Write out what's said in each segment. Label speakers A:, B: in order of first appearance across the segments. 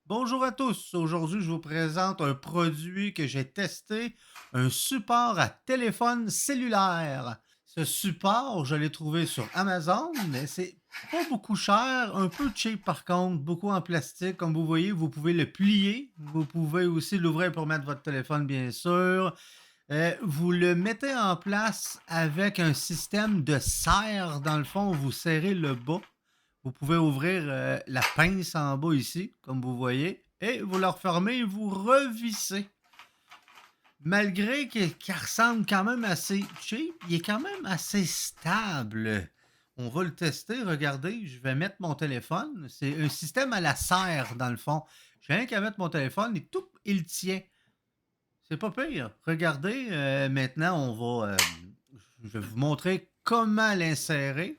A: Bonjour à tous, aujourd'hui je vous présente un produit que j'ai testé, un support à téléphone cellulaire. Ce support, je l'ai trouvé sur Amazon, mais c'est pas beaucoup cher, un peu cheap par contre, beaucoup en plastique. Comme vous voyez, vous pouvez le plier, vous pouvez aussi l'ouvrir pour mettre votre téléphone bien sûr. Vous le mettez en place avec un système de serre dans le fond, vous serrez le bas. Vous pouvez ouvrir la pince en bas ici, comme vous voyez, et vous la refermez et vous revissez. Malgré qu'il ressemble quand même assez cheap, il est quand même assez stable. On va le tester, regardez, je vais mettre mon téléphone. C'est un système à la serre, dans le fond. J'ai rien qu'à mettre mon téléphone et tout, il tient. C'est pas pire. Regardez, maintenant, je vais vous montrer comment l'insérer.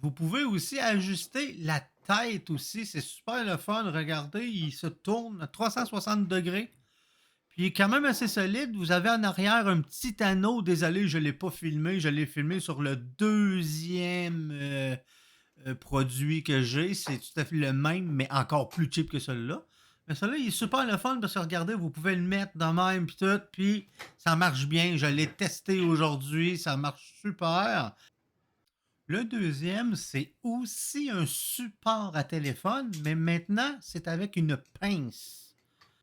A: Vous pouvez aussi ajuster la tête aussi, c'est super le fun. Regardez, il se tourne à 360 degrés. Puis il est quand même assez solide. Vous avez en arrière un petit anneau. Désolé, je ne l'ai pas filmé. Je l'ai filmé sur le deuxième produit que j'ai. C'est tout à fait le même, mais encore plus cheap que celui-là. Mais celui-là, il est super le fun parce que regardez, vous pouvez le mettre dans même puis tout. Puis ça marche bien. Je l'ai testé aujourd'hui. Ça marche super. Le deuxième, c'est aussi un support à téléphone, mais maintenant, c'est avec une pince.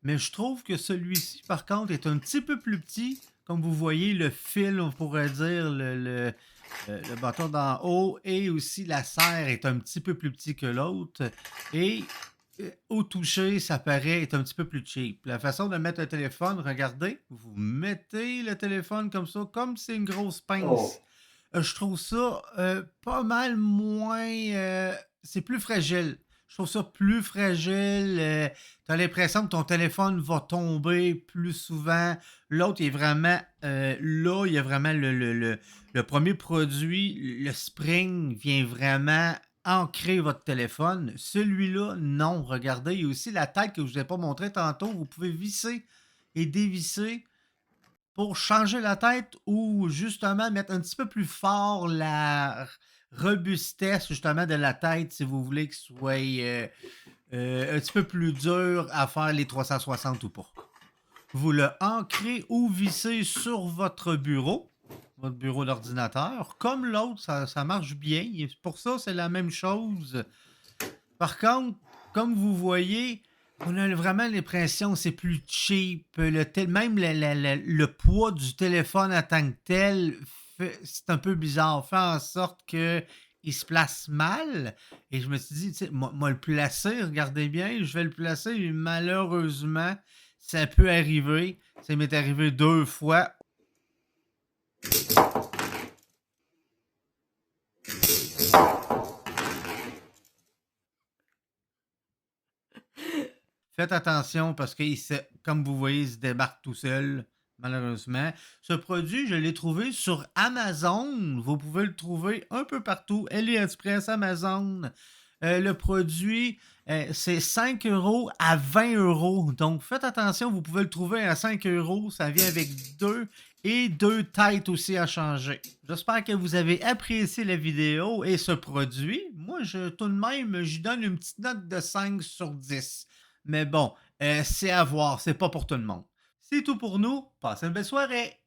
A: Mais je trouve que celui-ci, par contre, est un petit peu plus petit. Comme vous voyez, le fil, on pourrait dire, le bâton d'en haut et aussi la serre est un petit peu plus petit que l'autre. Et au toucher, ça paraît être un petit peu plus cheap. La façon de mettre le téléphone, regardez, vous mettez le téléphone comme ça, comme c'est une grosse pince.
B: Oh,
A: Je trouve ça pas mal moins. C'est plus fragile. Je trouve ça plus fragile. Tu as l'impression que ton téléphone va tomber plus souvent. L'autre, il est vraiment. Là, il y a vraiment le premier produit. Le spring vient vraiment ancrer votre téléphone. Celui-là, non. Regardez, il y a aussi la tête que je ne vous ai pas montré tantôt. Vous pouvez visser et dévisser pour changer la tête ou justement mettre un petit peu plus fort la robustesse justement de la tête si vous voulez que ce soit un petit peu plus dur à faire les 360 ou pas. Vous le ancrez ou vissez sur votre bureau d'ordinateur. Comme l'autre, ça marche bien. Et pour ça, c'est la même chose. Par contre, comme vous voyez, on a vraiment l'impression que c'est plus cheap. Même le poids du téléphone en tant que tel, c'est un peu bizarre. Fait en sorte que il se place mal. Et je me suis dit, tu sais, moi le placer, regardez bien, je vais le placer. Et malheureusement, ça peut arriver. Ça m'est arrivé deux fois. Faites attention parce que, comme vous voyez, il se débarque tout seul, malheureusement. Ce produit, je l'ai trouvé sur Amazon. Vous pouvez le trouver un peu partout. AliExpress, Amazon. Le produit, c'est 5 euros à 20 euros. Donc, faites attention, vous pouvez le trouver à 5 euros. Ça vient avec deux têtes aussi à changer. J'espère que vous avez apprécié la vidéo et ce produit. Moi, tout de même, je donne une petite note de 5 sur 10. Mais bon, c'est à voir, c'est pas pour tout le monde. C'est tout pour nous. Passez une belle soirée.